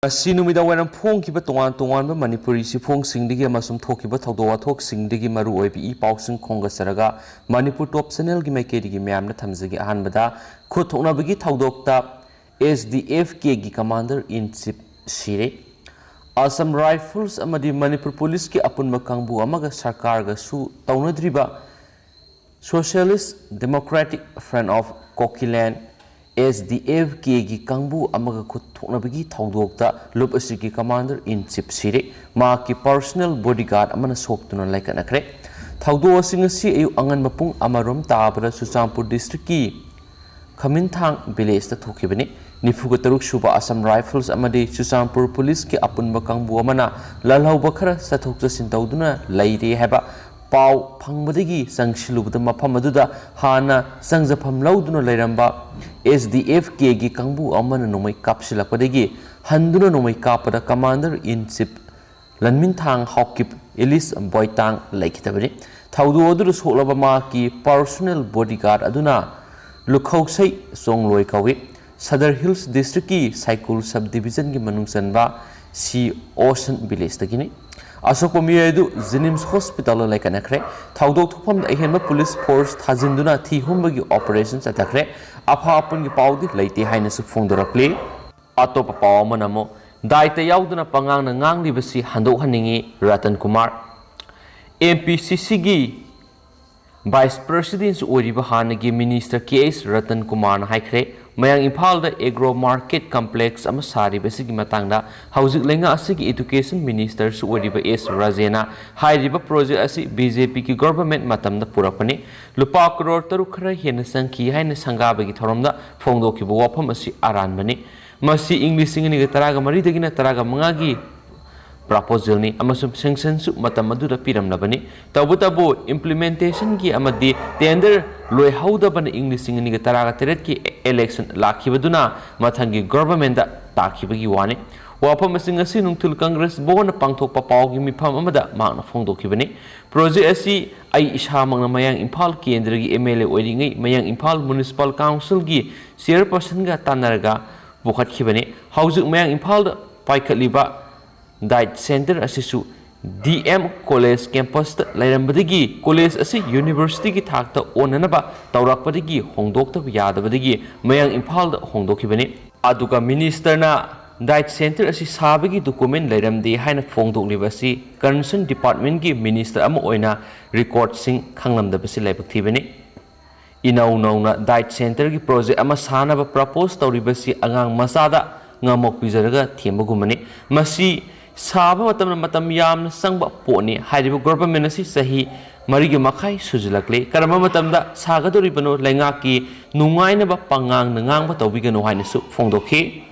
Sinumida when Pong keep a Tongan Manipuri Sipong Singdigi Masum Tokiba Todoa Tok Singdigi Maru E. Pausen Konga Saraga, Manipur Top Senel Gimekedi Miyamda Tamzigi Hanbada, Kotonabigi Todokta, SDF Kegi Commander in Chief Shire. Assam Rifles Amadi Manipur Police Ki Apun Makangbu Amaga Sarkarga Su Taunadriba, Socialist Democratic Friend of Kokiland. SDF Kegi Kangbu Amaga Kutonabigi Todokta, Lupasiki Commander in Chief Shire, Maki personal bodyguard Amana Soktuna like an acre. Taudo Singasi Ayu Angan Mapung Amarum Tabra Susampur District Ki Kamintang Village the Tokibani, Nifugataruk Shuba Assam Rifles Amadi Susampur Police Ki Apun Bakangbu Amana, Lalau Bakara Satokta Sintauduna, Lady Heba. Pau Pangbadigi Sangshilu the Mapamaduda Hana Sangzapam Lauduna Leramba SDF Kegi Kangbu Amana Nomai Kapsila Padegi Handuna Nomai Kapada Commander in Chief Lanmintang Hokip Elis Boytang Lake Tabri Taudu Odurus Holabama ki personal bodyguard Aduna Lukhosai Song Loikawi Sadar Hills District ki Cycle Subdivision ki Manungsanba Si Ocean Village Tagini Asokpomiyedu Zenims Hospital like an acre, Taudo Tupam Ahema Police Force Tazinduna Tihumbagi operations at Acre, Apapun Paudi, Late Highness of Fondorakle, Atopa Manamo, Daita Yauduna Pangang Ngang Livasi Hando Haningi, Ratan Kumar, MPCCG Vice President Uribahanagi Minister K.S. Ratan Kumar Haikre, Mayang Impal the Agro Market Complex Amasari Besigi Matanga, Housing Lenga Asigi Education Minister Uriba S. Razena, High River Project Asi BJP government Matam the Purapani, Lupa Kuror Tarukara Henasanki Haina Sangabagi Toromda, Fondo Kibuapam Asi Aranbani, Masi English singing Taraga Maridagina Taraga Mangagi. Proposal ni amasum sanction su matamadu piram labani tabutabu implementation ki amadi tender loi hauda ban English ni taraga teret ki election lakhibaduna mathangi government da takhibagi wani wapam singasi nungtul congress bon pangthok papaw gi mifam amada magna phongdokibani project asi ai isha mangna mayang imphal kendra gi MLA oiringai mayang imphal municipal council gi chairperson ga tanarga bukhatkibani haujik mayang imphal da paikhatliba Diet Center Asisu DM College Campus Lairambadigi College Asi University ki Thakta Onanaba Taurakpadigi Hongdokta Yadabadigi Mayang Impal Hongdokibani Aduka Minister na Diet Center Asi Sabagi document Lairamdi Haina Fongdok Libasi Concerned Department ki Minister Ama Oina Record Sing Kanglamdabasi Laibakthibani Inau na Diet Center ki project ama sanaba propose Tauribasi Angang Masada Ngamok Pizaraga Thimbagumani Masi Saba matam yam sangba poni haidibu government asi sahi marigi makai sujulakle karama matamda sagadori bano lengaki nungaina ba pangang nangang ba tawbigano hainisu phongdokhi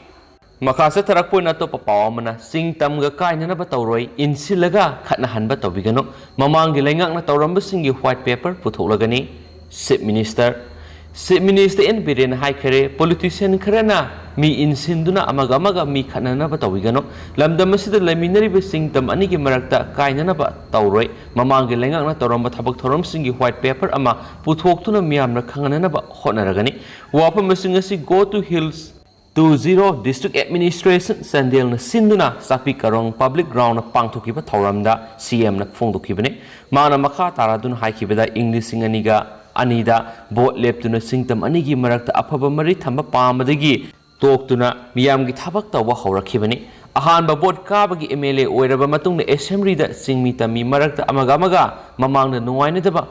makasa tarakpo na to papawamana singtam ga kaina na ba tawroi insilaga khatna hanba tawbigano mamangi lengak na tawramba singi white paper putholagani Chief Minister in Biren Haikare politician Karana mi insinduna amaga mi khanana ba tawigano lamdamasida laminari ba singtam anigi marakta kainana ba tawroi mamangi lengak na tawramba thabak thorom singi white paper ama puthoktuna miyamna khanganana ba honaragani wapa masingasi go to hills 20 district administration sandel na sinduna sapi karong public ground na pangthoki ba thoramda CM na phongdoki bane mana makha taradun haikibada english singaniga Anida, boat leptuna singtam anigi marakta apaba mari thamba pamadagi toktuna miyamgi thabak tawa haurakibani ahanba boat kabagi MLA oiraba matungna assembly da singmita mi marakta amaga mamangna nuwaina daba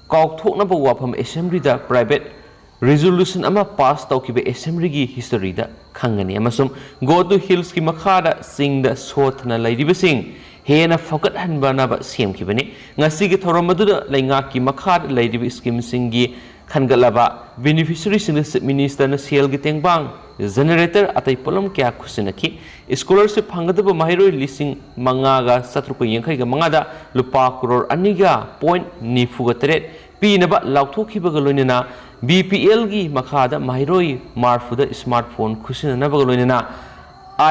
kaukthokna ba wafam assembly da private resolution ama pass tawkiba assembly gi history da khangani amasum go to hills ki makhada singda sothna lairiba sing Hena fokat hanbana ba sem kibani ngasi gi thoramadu lainga ki makhad lairibi scheme singi khangalaba beneficiary sing minister na sel gi tengbang generator atai polam kya khusinaki scholarship hangadaba mahiroi lising mangaga satruko yengkhai ga mangada lupa crore aniga point ni fugatret pinaba lauthokhiba ga loinena BPL gi makhada mahiroi marfuda smartphone khusina ba ga loinena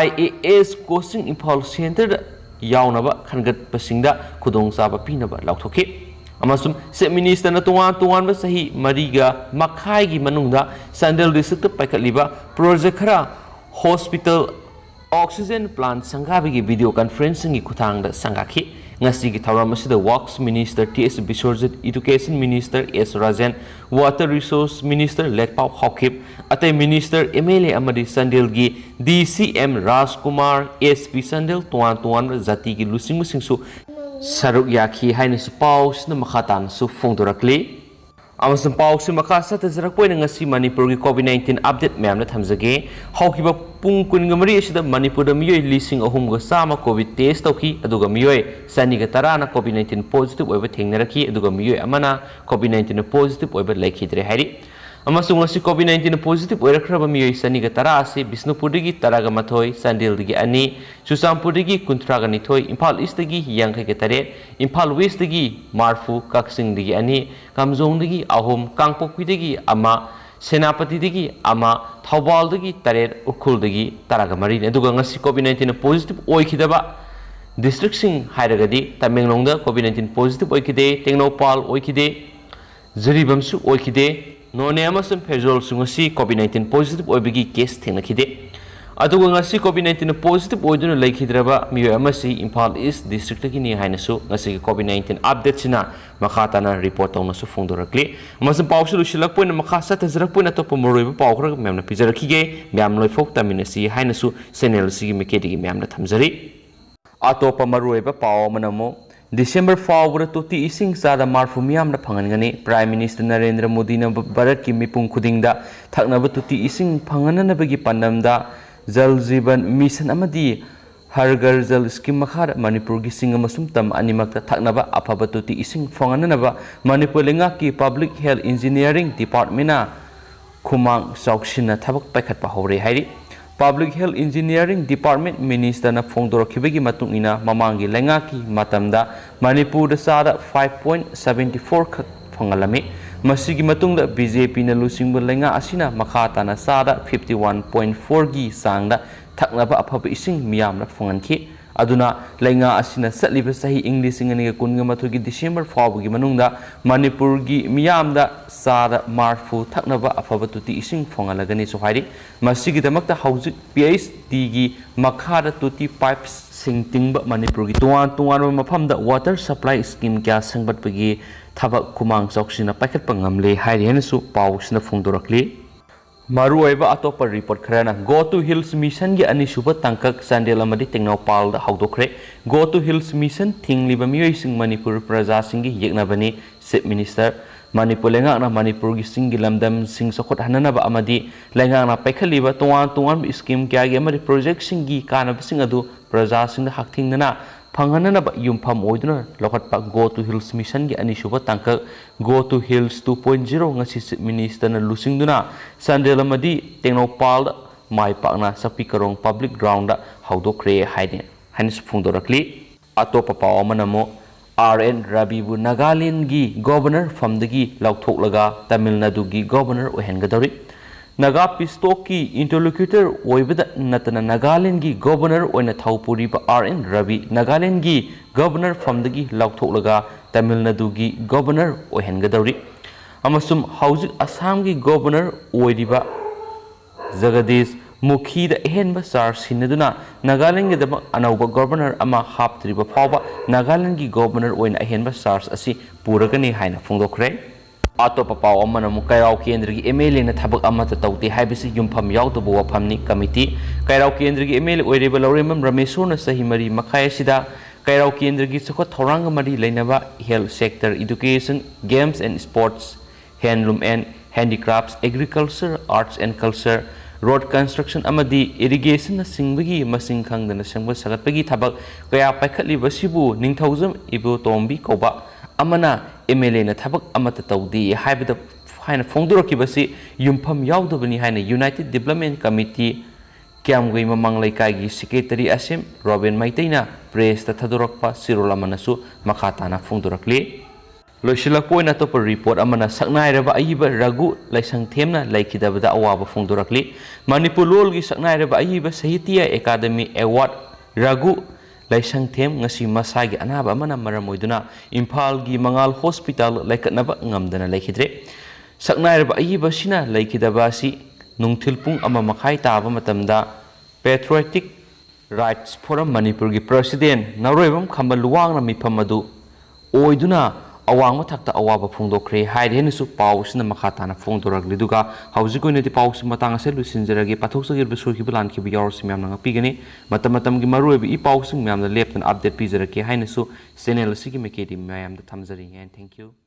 IAS coaching impulse center Yaunaba Kangat Pasingda Kudong Saba Pinaba Lautoki Amasum Chief Minister na tungan ba sahi Mariga Makai gi manungda Sandel District Paikatliba project khara hospital oxygen plant संगाबी video conferencing की खुथांग संगाखी ngasi ki thauram asida works minister ts biswarjit education minister s rajan water resource minister lekpau hawkip atai minister mla amadi sandil gi dcm rajkumar sp sandil tuan jati gi lusing musingsu saruk yakhi haini su pau sna makhatan su phongdorakli amasam pau su makasa tajarak poina ngasi manipur gi covid-19 update ma'am na thamjage hawkiba pung kungamari asida manipur da miyoi lising ahum ga sama covid test tawki aduga miyoi sani ga tarana covid-19 positive oiba thengnaraki aduga miyoi amana covid-19 positive oiba laikhidre hari amasung ngasi covid-19 positive oirakraba miyoi sani ga tara ase bisnupur digi taraga mathoi sandil digi ani chusampur digi kuntraga nithoi imphal east digi yangkai ga tare imphal west digi marfu kaksing digi ani kamjong digi ahum kangpokpi digi ama senapati digi ama thawbal digi tarer ukhul digi taraga mari aduga ngasi covid-19 positive oikhidaba district sing hairagadi tamenglong da covid-19 positive oikhide tengnopal oikhide zaribamsu oikhide none amasum phejol sungasi covid-19 positive oibigi case thengnakhide aduga ngasi covid-19 positive oiduna laikhidraba miyo amasi imphal east district ki ni hainasu ngasi covid-19 update sina makhatana report tawna su phongdorakli amasum pawsu lusilak poina makhasa tazrak poina to pomoroiba pawkhra memna pijarakhige myam loifok taminasi hainasu channel sigi mekedi myamna thamjari atopa maroiba paw manamo December फावबरा तोती इसिंग चादा मार्फु मियामना फंगनगनी prime minister Narendra Modi न भारत की मिपुंग खुदिंगदा थकनब तोती इसिंग फंगननबगी पन्नमदा जल जीवन मिशन अमदी हर घर जल स्कीम मखार मणिपुर की सिंग अमसुम तम अनिमक थकनब अफब तोती इसिंग फंगननब मणिपुर लेंगा की पब्लिक हेल्थ इंजीनियरिंग डिपार्टमेंट खुमांग चौक्सिन थबक पैखत हौरे हाइरि Public Health Engineering Department Minister na phongdorakibagi matung ina mamangi lengaki matamda Manipur da sada 5.74 khak phangalami masigi matungda BJP na lusingba lenga asina makhata na sada 51.4 gi sangda thaknaba aphaba ising miyam na phanganki aduna lenga asina satliba sahi English ingani kunga mathugi December fawgi manungda Manipur gi miyamda sada marfu thaknaba aphaba tuti ising phongalagani so hairi masigi damakta hauzik PhD gi makhara tuti pipes singtingba Manipur gi tuan mafamda water supply scheme kya sangbat pagi thabak kumang choksina paket pangamle hairi henasu pawsina phongdorakli Maruaiba atopa report kharana Go to Hills Mission gi ani suba tangkak sandel amadi tengnopal da hawdokre Go to Hills Mission thingliba miyoi sing Manipur praja singi yeknabani Chief Minister Manipur lenga na Manipur gi singi lamdam sing sokot hananaba amadi lenga na paikhaliba tuan scheme kya gi amadi project singi kanab sing adu praja sing da hakthingna phangananaba yumpham oiduna lokhatpa Go to Hills Mission gi ani suba tangkak Go to Hills 2.0 ngasi Chief Minister na lusingduna sandel amadi tengnopal mai pakna sapi karong public ground da hawdokre haini phongdorakli atopa paw manamo RN Rabibu Nagaland gi governor famdagi lauthoklaga Tamil Nadu gi governor ohengadori Naga Pistoki interlocutor oibada natana Nagaland gi governor oina thaupuri ba RN Rabi Nagaland gi governor famdagi lauthoklaga Tamil Nadu gi governor ohengadori amasum hauzik Assam gi governor oiriba Jagadish Mukhi da ehenba sar sinaduna Nagaland gi dama anauba governor ama haptriba phawba Nagaland gi governor oina ehenba sars asi puragani haina phongdokre atopa paw amana mukairau kendra gi MLA na thabak amata tawti haibisi yumpham yawdbu wafamni committee kairau kendra gi MLA oireba lauremam ramesur na sahi mari makhai sida kairau kendra gi chakot thorang mari leinaba health sector education games and sports handloom and handicrafts agriculture arts and culture road construction amadi irrigation na singbagi masing khangdana sangba sagatpagi thabak kaya paikhatliba sibu ningthaujam ibu tombi koba amana MLA na thabak amata tawdi haibada haina phongdorakibasi yumpham yawdabani haina United Development Committee kyamgui mamang laikai gi secretary asem Robin Maiteina press ta thadorakpa sirolamanasu makhatana phongdorakli loisilak poina to report amana saknairaba aiba ragu laisang themna laikidabada awaba phongdorakli Manipur lol gi saknairaba aiba Sahitya Academy Award ragu laisang them ngasi masagi anaba mana maramoiduna Imphal gi Mangal Hospital laikatnaba ngamdana laikhidre saknairaba aiba sina laikidaba si nungthilpung ama makhai taba matamda patriotic Rights Forum Manipur gi President Naroibam Khambal Luwang na mifam adu oiduna awang mathakta awaba phongdokre haidhen su pausna makhatana phongdoragli duga haujikoine ti paus matang ase lusinjeragi pathoksa gi surki bulan ki biyor simyam nang pigani matam gi maruebi i pausing myam na leptan update pijarake hainasu channel sigi mekedi mayam da thamjari and thank you.